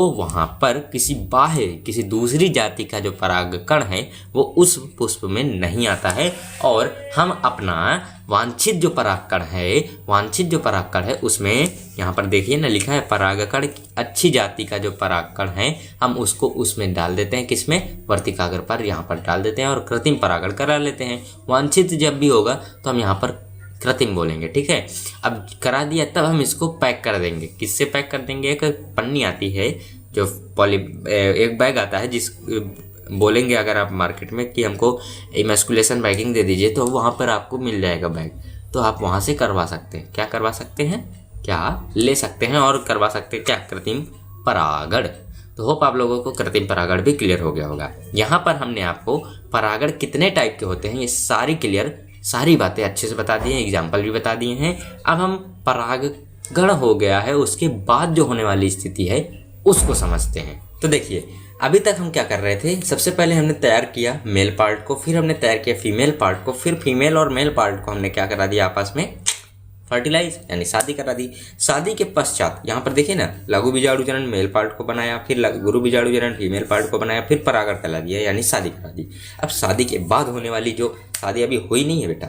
वहाँ पर किसी दूसरी जाति का जो परागकण है वो उस पुष्प में नहीं आता है, और हम अपना वांछित जो परागकण है उसमें यहाँ पर देखिए ना लिखा है परागकण, अच्छी जाति का जो परागकण है हम उसको उसमें डाल देते हैं, किसमें? वर्तिकाग्र पर यहाँ पर डाल देते हैं और कृत्रिम परागण करा लेते हैं। वांछित जब भी होगा तो हम यहाँ पर कृत्रिम बोलेंगे, ठीक है। अब करा दिया तब हम इसको पैक कर देंगे। किससे पैक कर देंगे? एक पन्नी आती है जो एक बैग आता है, जिस बोलेंगे अगर आप मार्केट में कि हमको इमैस्कुलेशन बैगिंग दे दीजिए तो वहाँ पर आपको मिल जाएगा बैग, तो आप वहाँ से करवा सकते हैं। क्या करवा सकते हैं? क्या ले सकते हैं और करवा सकते हैं क्या? कृत्रिम परागण। तो होप आप लोगों को कृत्रिम परागण भी क्लियर हो गया होगा। यहाँ पर हमने आपको परागण कितने टाइप के होते हैं ये सारी बातें अच्छे से बता दी हैं, एग्जाम्पल भी बता दिए हैं। अब हम परागण हो गया है उसके बाद जो होने वाली स्थिति है उसको समझते हैं। तो देखिए अभी तक हम क्या कर रहे थे, सबसे पहले हमने तैयार किया मेल पार्ट को, फिर हमने तैयार किया फीमेल पार्ट को, फिर फीमेल और मेल पार्ट को हमने क्या करा दिया, आपस में फर्टिलाइज यानी शादी करा दी। शादी के पश्चात यहाँ पर देखिए ना, लघु बीजाणुजनन मेल पार्ट को बनाया, फिर गुरु बीजाणुजनन फीमेल पार्ट को बनाया, फिर परागण करा दिया यानी शादी करा दी। अब शादी के बाद होने वाली जो शादी अभी हुई नहीं है बेटा,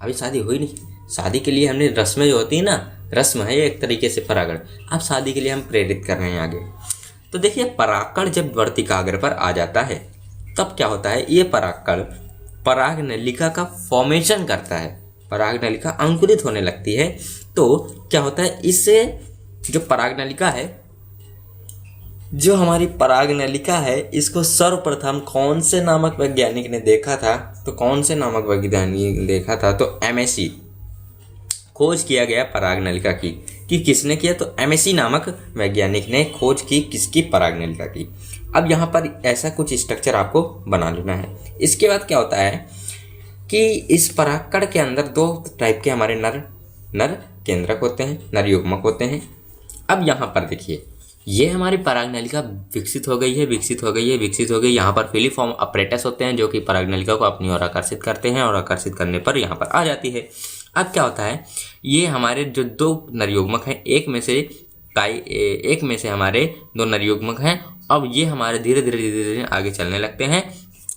अभी शादी हुई नहीं, शादी के लिए हमने रस्में जो होती है ना, रस्म है एक तरीके से परागण। अब शादी के लिए हम प्रेरित कर रहे हैं आगे। तो देखिए परागकण जब वर्तिकाग्र पर आ जाता है तब क्या होता है, ये परागकण परागनलिका का फॉर्मेशन करता है, परागनलिका अंकुरित होने लगती है। तो क्या होता है, इससे जो परागनलिका है, जो हमारी परागनलिका है, इसको सर्वप्रथम कौन से नामक वैज्ञानिक ने देखा था? तो कौन से नामक वैज्ञानिक ने देखा था? तो एमएससी खोज किया गया परागनलिका की। कि किसने किया? तो एमएससी नामक वैज्ञानिक ने खोज की किसकी? परागनलिका की। अब यहाँ पर ऐसा कुछ स्ट्रक्चर आपको बना लेना है। इसके बाद क्या होता है कि इस परागकण के अंदर दो टाइप के हमारे नर केंद्रक होते हैं, नर युग्मक होते हैं। अब यहाँ पर देखिए ये हमारी परागनलिका विकसित हो गई है। यहाँ पर फिलीफॉर्म अपरेटस होते हैं जो कि परागनलिका को अपनी ओर आकर्षित करते हैं और आकर्षित करने पर यहाँ पर आ जाती है। अब क्या होता है, ये हमारे जो दो नरयुग्मक हैं, एक में से हमारे दो नरयुग्मक हैं। अब ये हमारे धीरे धीरे आगे चलने लगते हैं।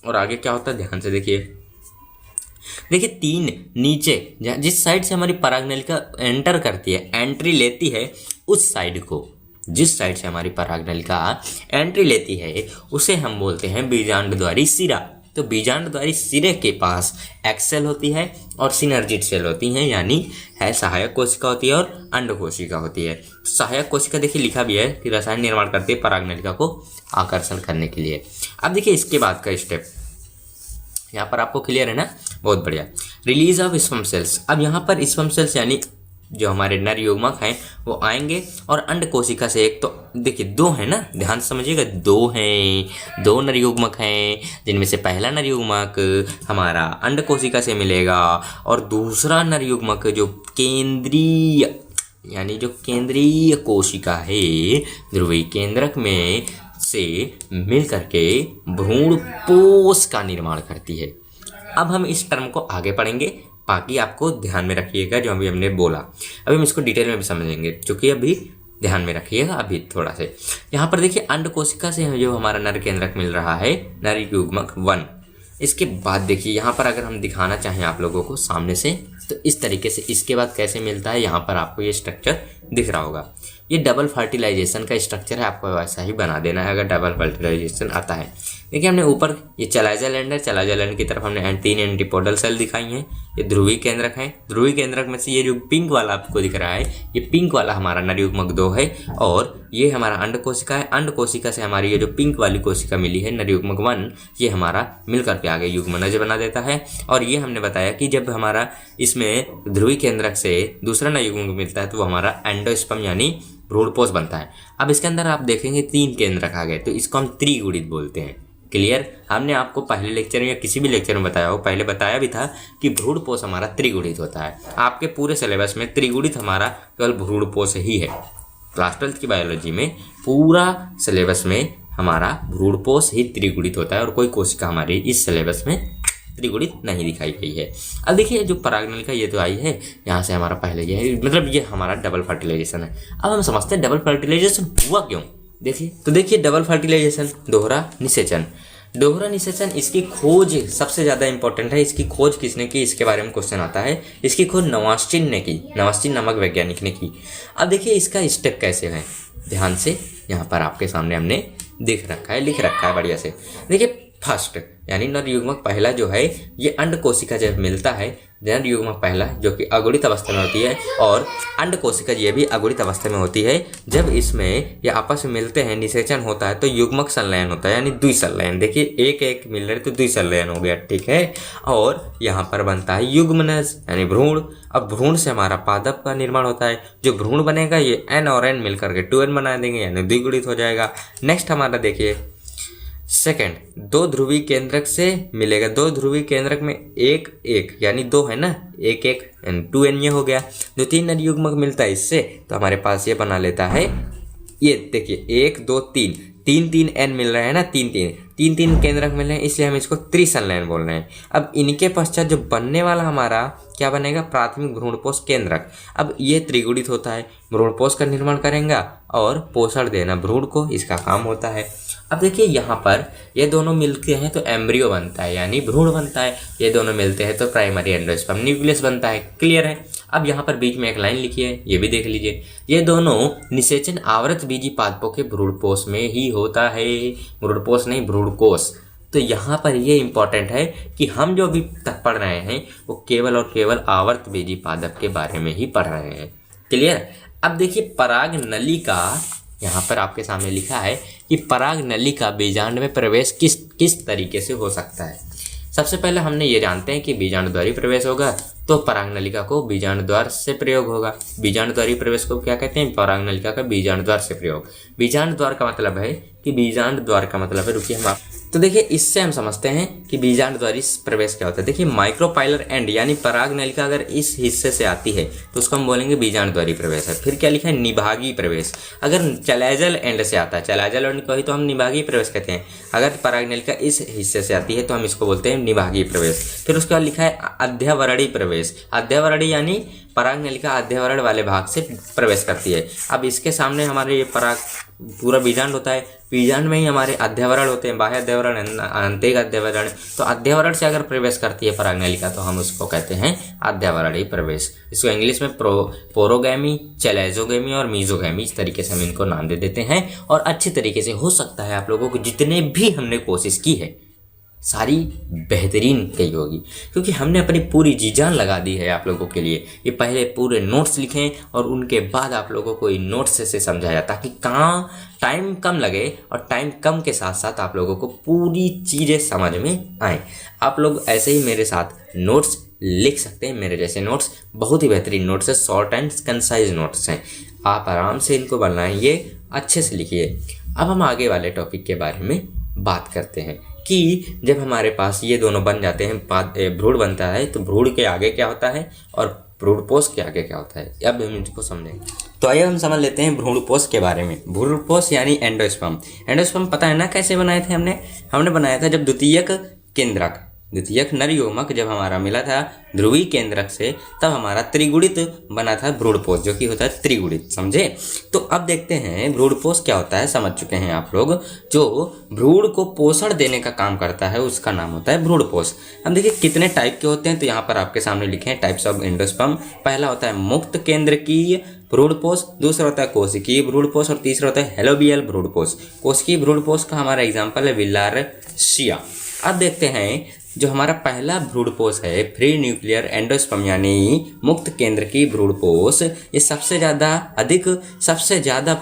और आगे क्या होता है, ध्यान से देखिए तीन नीचे जिस साइड से हमारी परागनलिका एंटर करती है, एंट्री लेती है, उस साइड को, जिस साइड से हमारी परागनलिका एंट्री लेती है उसे हम बोलते हैं बीजांडद्वारी सिरा। तो बीजांडद्वारी सिरे के पास एक्सेल होती है और सिनर्जिड सेल होती हैं, यानी है सहायक कोशिका होती है और अंड कोशिका होती है। सहायक कोशिका देखिए लिखा भी है कि रसायन निर्माण करती है परागनलिका को आकर्षण करने के लिए। अब देखिए इसके बाद का स्टेप यहाँ पर आपको क्लियर है ना, बहुत बढ़िया। Release of sperm cells. अब यहाँ पर स्पर्म सेल्स यानी जो हमारे नर युग्मक हैं वो आएंगे और अंड कोशिका से, एक तो देखिए दो है ना, ध्यान से समझिएगा, दो नर युग्मक हैं, जिनमें से पहला नर युग्मक हमारा अंड कोशिका से मिलेगा और दूसरा नर युग्मक जो केंद्रीय कोशिका है, ध्रुवीय केंद्रक में से मिल करके भ्रूणपोष का निर्माण करती है। अब हम इस टर्म को आगे पढ़ेंगे, बाकी आपको ध्यान में रखिएगा जो अभी हमने बोला। अभी हम इसको डिटेल में भी समझेंगे, क्योंकि अभी ध्यान में रखिएगा अभी थोड़ा से। यहाँ पर देखिए अंड कोशिका से जो हमारा नर केंद्रक मिल रहा है, नर युग्मक 1। इसके बाद देखिए यहाँ पर अगर हम दिखाना चाहें आप लोगों को सामने से, तो इस तरीके से इसके बाद कैसे मिलता है, यहाँ पर आपको ये स्ट्रक्चर दिख रहा होगा। ये डबल फर्टिलाइजेशन का स्ट्रक्चर है, आपको वैसा ही बना देना है अगर डबल फर्टिलाइजेशन आता है। देखिए हमने ऊपर ये चलाइजालैंड है, चलाइजालैंड की तरफ हमने 3 एंटीपोडल सेल दिखाई हैं। ये ध्रुवीय केंद्रक है, ध्रुवीय केंद्रक में से ये जो पिंक वाला आपको दिख रहा है, ये पिंक वाला हमारा नर युग्मक 2 है और ये हमारा अंड कोशिका है। अंड कोशिका से हमारी ये जो पिंक वाली कोशिका मिली है नर युग्मक 1, ये हमारा मिलकर के आगे युग्मनज बना देता है। और ये हमने बताया कि जब हमारा इसमें ध्रुवीय केंद्रक से दूसरा नर युग्मक मिलता है तो वो हमारा एंडोस्पर्म यानी भ्रूणपोष बनता है। अब इसके अंदर आप देखेंगे 3 केंद्रक आ गए, तो इसको हम त्रिगुणित बोलते हैं। क्लियर? हमने आपको पहले लेक्चर में या किसी भी लेक्चर में बताया हो, पहले बताया भी था कि भ्रूणपोष हमारा त्रिगुणित होता है। आपके पूरे सिलेबस में त्रिगुणित हमारा केवल भ्रूणपोष ही है। क्लास 12 की बायोलॉजी में पूरा सिलेबस में हमारा भ्रूणपोष ही त्रिगुणित होता है और कोई कोशिका हमारी इस सिलेबस में त्रिगुणित नहीं दिखाई गई है। अब देखिए जो परागनलिका ये तो आई है, यहाँ से हमारा पहले ये है, मतलब ये हमारा डबल फर्टिलाइजेशन है। अब हम समझते हैं डबल फर्टिलाइजेशन हुआ क्यों। देखिए तो देखिए डबल फर्टिलाइजेशन, दोहरा निषेचन। दोहरा निषेचन, इसकी खोज सबसे ज़्यादा इंपॉर्टेंट है। इसकी खोज किसने की, इसके बारे में क्वेश्चन आता है। इसकी खोज नवास्टिन ने की, नवास्टिन नामक वैज्ञानिक ने की। अब देखिए इसका स्टेप कैसे है, ध्यान से यहाँ पर आपके सामने हमने लिख रखा है बढ़िया से। देखिए फर्स्ट यानी नर युग्मक पहला जो है, ये अंड कोशिका जब मिलता है, नर युग्मक पहला जो कि अगुणित अवस्था में होती है और अंड कोशिका ये भी अगुणित अवस्था में होती है, जब इसमें ये आपस में मिलते हैं, निषेचन होता है तो युग्मक संलयन होता है, यानी द्विसंलयन। देखिए एक एक मिल रहे तो द्विसंलयन हो गया, ठीक है। और यहाँ पर बनता है युग्मनज यानी भ्रूण। अब भ्रूण से हमारा पादप का निर्माण होता है। जो भ्रूण बनेगा ये n और n मिलकर के 2n बना देंगे, यानी द्विगुणित हो जाएगा। नेक्स्ट हमारा देखिए सेकंड, 2 ध्रुवीय केंद्रक से मिलेगा। 2 ध्रुवीय केंद्रक में एक एक यानी 2 है ना, एक एक 2n ये हो गया। जो 3 नर युग्मक मिलता है इससे, तो हमारे पास ये बना लेता है, ये देखिए 1 2 3 3 n मिल रहा है ना, 3 केंद्रक मिल रहे हैं, इसलिए हम इसको त्रिसंलयन बोल रहे हैं। अब इनके पश्चात जो बनने वाला हमारा क्या बनेगा, प्राथमिक भ्रूणपोष केंद्रक। अब ये त्रिगुणित होता है, भ्रूणपोष का निर्माण करेगा और पोषण देना भ्रूण को, इसका काम होता है। अब देखिए यहाँ पर ये दोनों मिलते हैं तो एम्ब्रियो बनता है, यानी भ्रूण बनता है। ये दोनों मिलते हैं तो प्राइमरी एंडोस्पर्म न्यूक्लियस बनता है। क्लियर है? अब यहाँ पर बीच में एक लाइन लिखी है, ये भी देख लीजिए। ये दोनों निषेचन आवृत बीजी पादपों के भ्रूणपोष में ही होता है, भ्रूणपोष नहीं भ्रूणकोष। तो यहाँ पर ये इंपॉर्टेंट है कि हम जो अभी तक पढ़ रहे हैं वो केवल और केवल आवर्त बीजी पादप के बारे में ही पढ़ रहे हैं। क्लियर? अब देखिए पराग नलिका, यहाँ पर आपके सामने लिखा है कि पराग नलिका बीजांड में प्रवेश किस तरीके से हो सकता है। सबसे पहले हमने ये जानते हैं कि बीजांड द्वारी प्रवेश होगा तो पराग नलिका को बीजांड द्वार से प्रयोग होगा। बीजांड द्वारी प्रवेश को क्या कहते हैं, पराग नलिका का बीजांड द्वार से प्रयोग। बीजांड द्वार का मतलब है कि बीजांड द्वार का मतलब है, रुकिए हम तो देखिए इससे हम समझते हैं कि बीजांड द्वारी प्रवेश क्या होता है। देखिए माइक्रोपाइलर एंड यानी पराग नलिका अगर इस हिस्से से आती है तो उसको हम बोलेंगे बीजांड द्वारी प्रवेश है। फिर क्या लिखा है, निभागीय प्रवेश। अगर चैलेजल एंड से आता है, चैलेजल एंड को ही तो हम निभागीय प्रवेश कहते हैं। अगर पराग नलिका इस हिस्से से आती है तो हम इसको बोलते हैं निभागीय प्रवेश। फिर उसके बाद लिखा है अध्यावरणीय प्रवेश। अध्यावरणीय यानी पराग नलिका अध्यावरण वाले भाग से प्रवेश करती है। अब इसके सामने हमारे ये पराग पूरा बीजांड होता है, बीजांड में ही हमारे अध्यावरण होते हैं, बाह्य अध्यावरण, आंतरिक अध्यावरण। तो अध्यावरण से अगर प्रवेश करती है पराग नलिका तो हम उसको कहते हैं अध्यावरणीय प्रवेश। इसको इंग्लिश में पोरोगैमी, चैलेजोगैमी और मीजोगैमी, इस तरीके से हम इनको नाम दे देते हैं। और अच्छी तरीके से हो सकता है आप लोगों को जितने भी हमने कोशिश की है सारी बेहतरीन गई होगी, क्योंकि हमने अपनी पूरी जी जान लगा दी है आप लोगों के लिए। ये पहले पूरे नोट्स लिखें और उनके बाद आप लोगों को इन नोट्स से समझाया ताकि कहाँ टाइम कम लगे और टाइम कम के साथ साथ आप लोगों को पूरी चीज़ें समझ में आए। आप लोग ऐसे ही मेरे साथ नोट्स लिख सकते हैं। मेरे जैसे नोट्स बहुत ही बेहतरीन नोट्स है, शॉर्ट एंड कंसाइज नोट्स हैं। आप आराम से इनको बनाइए, अच्छे से लिखिए। अब हम आगे वाले टॉपिक के बारे में बात करते हैं कि जब हमारे पास ये दोनों बन जाते हैं, भ्रूण बनता है, तो भ्रूण के आगे क्या होता है और भ्रूणपोष के आगे क्या होता है, अब हम इसको समझेंगे। तो आइए हम समझ लेते हैं भ्रूणपोष के बारे में। भ्रूणपोष यानी एंडोस्पर्म। एंडोस्पर्म पता है ना कैसे बनाए थे हमने बनाया था जब द्वितीयक केंद्रक, द्वितीयक नर युग्मक जब हमारा मिला था ध्रुवीय केंद्रक से, तब हमारा त्रिगुणित बना था भ्रूणपोष, जो कि होता है त्रिगुणित। समझे? तो अब देखते हैं भ्रूणपोष क्या होता है। समझ चुके हैं आप लोग। जो भ्रूण को पोषण देने का काम करता है उसका नाम होता है भ्रूणपोष। हम देखिए कितने टाइप के होते हैं, तो यहाँ पर आपके सामने लिखे हैं टाइप्स ऑफ एंडोस्पर्म। पहला होता है मुक्त केंद्रकीय भ्रूणपोष, दूसरा होता है कोशिकीय भ्रूणपोष और तीसरा होता है हेलोबियल भ्रूणपोष। कोशिकीय भ्रूणपोष का हमारा एग्जाम्पल है विलारसिया। अब देखते हैं जो हमारा पहला भ्रूणपोष है फ्री न्यूक्लियर एंडोस्पर्म यानी मुक्त केंद्र की भ्रूणपोष, ये सबसे ज़्यादा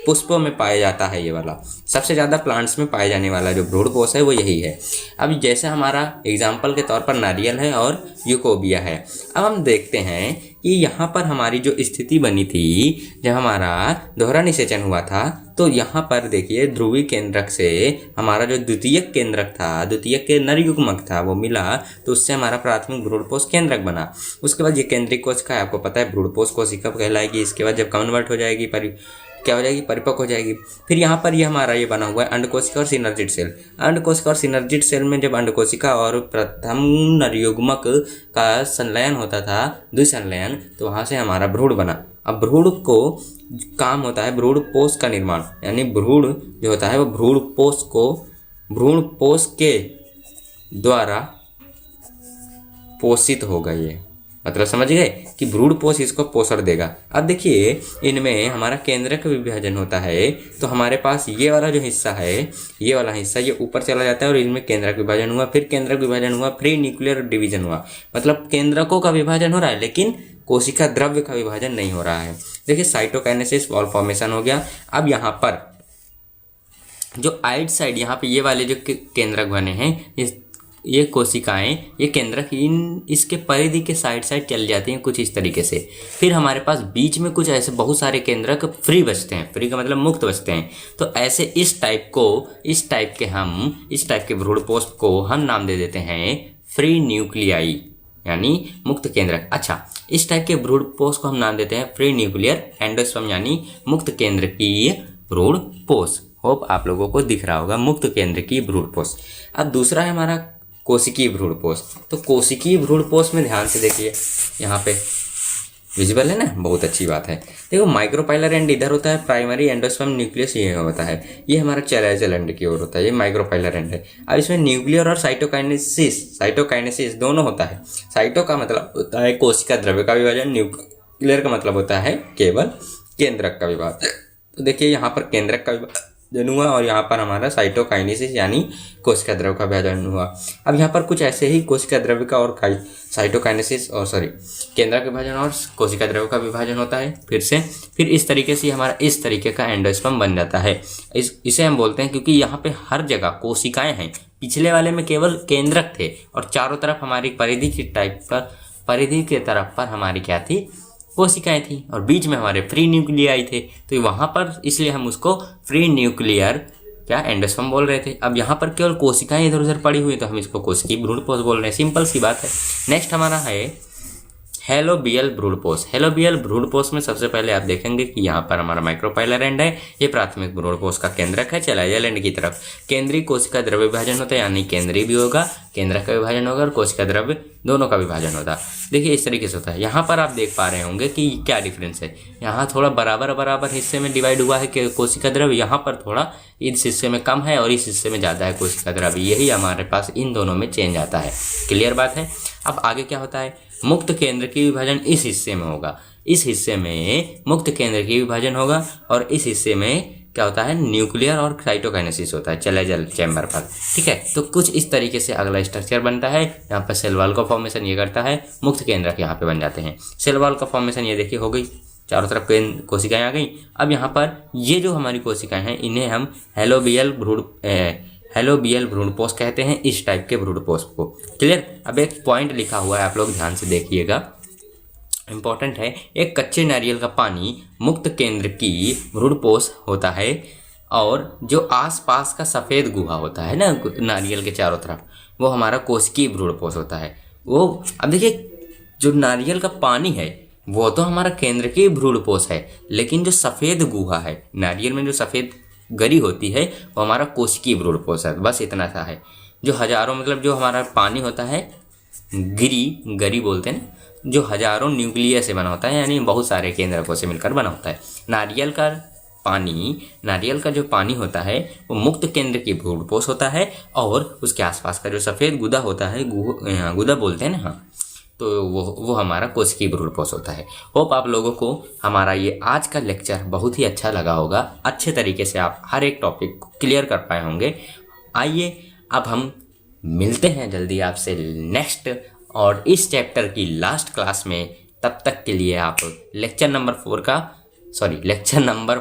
पुष्पों में पाया जाता है। ये वाला सबसे ज़्यादा प्लांट्स में पाए जाने वाला जो भ्रूणपोष है वो यही है। अब जैसे हमारा एग्जाम्पल के तौर पर नारियल है और यूकोबिया है। अब हम देखते हैं कि यहाँ पर हमारी जो स्थिति बनी थी जब हमारा दोहरा निषेचन हुआ था, तो यहाँ पर देखिए ध्रुवीय केंद्रक से हमारा जो द्वितीयक केंद्रक था, द्वितीयक के नर युग्मक था, वो मिला, तो उससे हमारा प्राथमिक भ्रूणपोष केंद्रक बना। उसके बाद ये केंद्रीय कोशिका आपको पता है भ्रूणपोष कोशिका कहलाएगी। इसके बाद जब कन्वर्ट हो जाएगी क्या हो जाएगी, परिपक्व हो जाएगी। फिर यहाँ पर ये हमारा ये बना हुआ है अंडकोशिका और सिनर्जिड सेल। अंडकोशिका और सिनर्जिड सेल में जब अंडकोशिका और प्रथम नरयुग्मक का संलयन होता था, द्विसंलयन, तो वहाँ से हमारा भ्रूण बना। अब भ्रूण को काम होता है भ्रूणपोष का निर्माण, यानी भ्रूण जो होता है वो भ्रूणपोष के द्वारा पोषित होगा। ये मतलब समझ गए कि भ्रूणपोष इसको पोषण देगा। अब देखिए इनमें हमारा केंद्रक विभाजन होता है, तो हमारे पास ये वाला जो हिस्सा है, ये वाला हिस्सा ये ऊपर चला जाता है और इनमें केंद्रक विभाजन हुआ, फिर केंद्रक विभाजन हुआ, फ्री न्यूक्लियर डिवीजन हुआ। मतलब केंद्रकों का विभाजन हो रहा है लेकिन कोशिका द्रव्य का विभाजन नहीं हो रहा है। देखिए साइटोकाइनेसिस, वॉल फॉर्मेशन हो गया। अब यहाँ पर जो आइड साइड, यहाँ पे ये वाले जो केंद्रक बने हैं, ये कोशिकाएं, ये केंद्रक इसके परिधि के साइड चल जाती हैं कुछ इस तरीके से। फिर हमारे पास बीच में कुछ ऐसे बहुत सारे केंद्रक फ्री बचते हैं, फ्री का मतलब मुक्त बचते हैं। तो ऐसे इस टाइप के भ्रूणपोष को हम नाम दे देते हैं फ्री न्यूक्लियाई, यानी मुक्त केंद्रक। अच्छा, इस टाइप के भ्रूणपोष को हम नाम देते हैं फ्री न्यूक्लियर एंडोस्पर्म, यानी मुक्त केंद्रकीय भ्रूणपोष। होप आप लोगों को दिख रहा होगा मुक्त केंद्रकीय भ्रूणपोष। अब दूसरा है हमारा कोशिकीय भ्रूणपोष। तो कोशिकीय भ्रूणपोष में ध्यान से देखिए, यहाँ पे विजिबल है ना, बहुत अच्छी बात है। देखो माइक्रोपाइलर एंड इधर होता है प्राइमरी एंडोस्पर्म न्यूक्लियस, ये होता है, ये हमारा चैलेंजल एंड की ओर होता है, ये माइक्रोपाइलर एंड है। अब इसमें न्यूक्लियर और साइटोकाइनेसिस दोनों होता है। साइटो का मतलब होता है कोशिका द्रव्य का विभाजन, न्यूक्लियर का मतलब होता है केवल केंद्रक का विभाजन। तो देखिए यहाँ पर केंद्रक का विभाजन हुआ और यहाँ पर हमारा साइटोकाइनेसिस यानी कोशिका द्रव्य का विभाजन हुआ। अब यहाँ पर कुछ ऐसे ही कोशिका द्रव्य का और साइटोकाइनेसिस और केंद्रक विभाजन और कोशिका द्रव्य का विभाजन होता है। फिर इस तरीके से हमारा इस तरीके का एंडोस्पर्म बन जाता है। इसे हम बोलते हैं, क्योंकि यहाँ पे हर जगह कोशिकाएं हैं। पिछले वाले में केवल केंद्रक थे और चारों तरफ हमारी परिधि के तरफ पर हमारी क्या थी, कोशिकाएं थी, और बीच में हमारे फ्री न्यूक्लियाई थे। तो वहां पर इसलिए हम उसको फ्री न्यूक्लियर एंडोस्पर्म बोल रहे थे। अब यहाँ पर केवल कोशिकाएं इधर उधर पड़ी हुई, तो हम इसको कोशिकीय भ्रूणपोष बोल रहे हैं। सिंपल सी बात है। नेक्स्ट हमारा है हेलोबियल भ्रूणपोष। हेलोबियल भ्रूणपोष में सबसे पहले आप देखेंगे कि यहाँ पर हमारा माइक्रोपाइलर एंड है, ये प्राथमिक भ्रूणपोष का केंद्रक है, चैलेंजल एंड की तरफ केंद्रीय कोशिका द्रव्य विभाजन होता है, यानी केंद्रीय भी होगा, केंद्रक का विभाजन होगा और कोशिका द्रव्य दोनों का विभाजन होता है। देखिए इस तरीके से होता है। यहाँ पर आप देख पा रहे होंगे कि क्या डिफरेंस है। यहाँ थोड़ा बराबर हिस्से में डिवाइड हुआ है कि कोशिका द्रव्य, यहाँ पर थोड़ा इस हिस्से में कम है और इस हिस्से में ज़्यादा है कोशिका द्रव्य। यही हमारे पास इन दोनों में चेंज आता है। क्लियर बात है। अब आगे क्या होता है, मुक्त केंद्र की विभाजन इस हिस्से में होगा, इस हिस्से में मुक्त केंद्र की विभाजन होगा और इस हिस्से में क्या होता है, न्यूक्लियर और साइटोकाइनेसिस होता है चैलेंजल चैम्बर पर। ठीक है, तो कुछ इस तरीके से अगला स्ट्रक्चर बनता है। यहाँ पर सेल वॉल का फॉर्मेशन ये करता है, मुक्त केंद्रक यहाँ पे बन जाते हैं। सेल वॉल का फॉर्मेशन ये देखिए हो गई, चारों तरफ कोशिकाएं आ गई। अब यहाँ पर ये जो हमारी कोशिकाएं हैं इन्हें हम हेलोबियल भ्रूणपोष कहते हैं, इस टाइप के भ्रूणपोष को। क्लियर। अब एक पॉइंट लिखा हुआ है, आप लोग ध्यान से देखिएगा, इंपॉर्टेंट है। एक कच्चे नारियल का पानी मुक्त केंद्र की भ्रूणपोष होता है और जो आसपास का सफ़ेद गुहा होता है ना नारियल के चारों तरफ, वो हमारा कोशिकीय भ्रूणपोष होता है। वो अब देखिए जो नारियल का पानी है वो तो हमारा केंद्र की भ्रूणपोष है, लेकिन जो सफ़ेद गुहा है नारियल में, जो सफ़ेद गरी होती है, वो हमारा कोशिकीय भ्रूणपोष है। बस इतना सा है। जो हजारों मतलब जो हमारा पानी होता है, गरी बोलते हैं ना, जो हजारों न्यूक्लियस से बना होता है, यानी बहुत सारे केंद्रकों से मिलकर बना होता है। नारियल का जो पानी होता है वो मुक्त केंद्र की भ्रूणपोष होता है और उसके आसपास का जो सफ़ेद गुदा होता है, गुदा बोलते हैं ना, हाँ, तो वो हमारा कोशिकीय भ्रूणपोष होता है। होप आप लोगों को हमारा ये आज का लेक्चर बहुत ही अच्छा लगा होगा। अच्छे तरीके से आप हर एक टॉपिक को क्लियर कर पाए होंगे। आइए अब हम मिलते हैं जल्दी आपसे नेक्स्ट और इस चैप्टर की लास्ट क्लास में। तब तक के लिए आप लेक्चर नंबर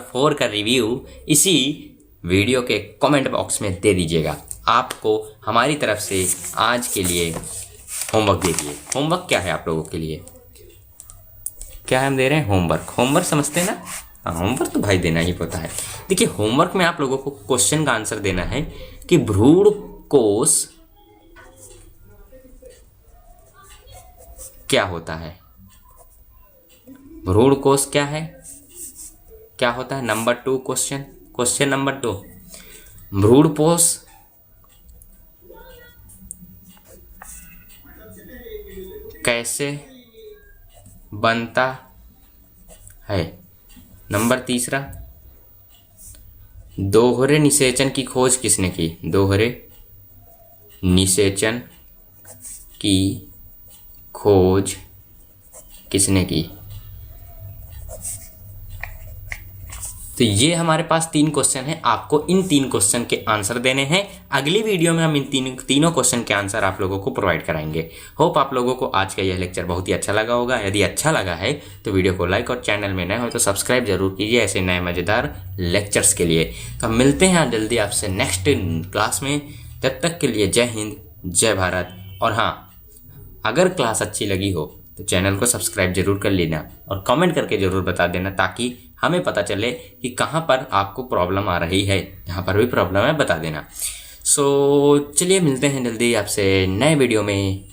4 का रिव्यू इसी वीडियो के कमेंट बॉक्स में दे दीजिएगा। आपको हमारी तरफ से आज के लिए होमवर्क दे दिए। होमवर्क क्या है आप लोगों के लिए, क्या हम दे रहे हैं? होमवर्क। होमवर्क समझते हैं ना? हाँ, होमवर्क तो भाई देना ही होता है। देखिए होमवर्क में आप लोगों को क्वेश्चन का आंसर देना है कि भ्रूण कोश क्या होता है। भ्रूण कोश क्या है, क्या होता है? नंबर 2 क्वेश्चन, क्वेश्चन नंबर 2, भ्रूण कोश कैसे बनता है। नंबर 3, दोहरे निषेचन की खोज किसने की? दोहरे निषेचन की खोज किसने की? तो ये हमारे पास 3 क्वेश्चन हैं। आपको इन 3 क्वेश्चन के आंसर देने हैं। अगली वीडियो में हम इन तीनों क्वेश्चन के आंसर आप लोगों को प्रोवाइड कराएंगे। होप आप लोगों को आज का यह लेक्चर बहुत ही अच्छा लगा होगा। यदि अच्छा लगा है तो वीडियो को लाइक और चैनल में नए हो तो सब्सक्राइब जरूर कीजिए ऐसे नए मज़ेदार लेक्चर्स के लिए। तो हम मिलते हैं जल्दी आपसे नेक्स्ट क्लास में। तब तक के लिए जय हिंद, जय भारत। और हाँ, अगर क्लास अच्छी लगी हो तो चैनल को सब्सक्राइब जरूर कर लेना और कमेंट करके ज़रूर बता देना ताकि हमें पता चले कि कहाँ पर आपको प्रॉब्लम आ रही है। जहाँ पर भी प्रॉब्लम है बता देना। सो चलिए मिलते हैं जल्दी आपसे नए वीडियो में।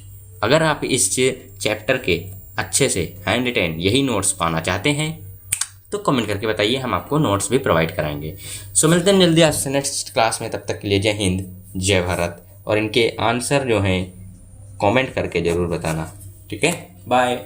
अगर आप इस चैप्टर के अच्छे से हैंड रिटेन यही नोट्स पाना चाहते हैं तो कमेंट करके बताइए, हम आपको नोट्स भी प्रोवाइड कराएंगे। सो मिलते हैं जल्दी आपसे नेक्स्ट क्लास में। तब तक के लिए जय हिंद, जय भारत। और इनके आंसर जो हैं कमेंट करके ज़रूर बताना। ठीक है, बाय।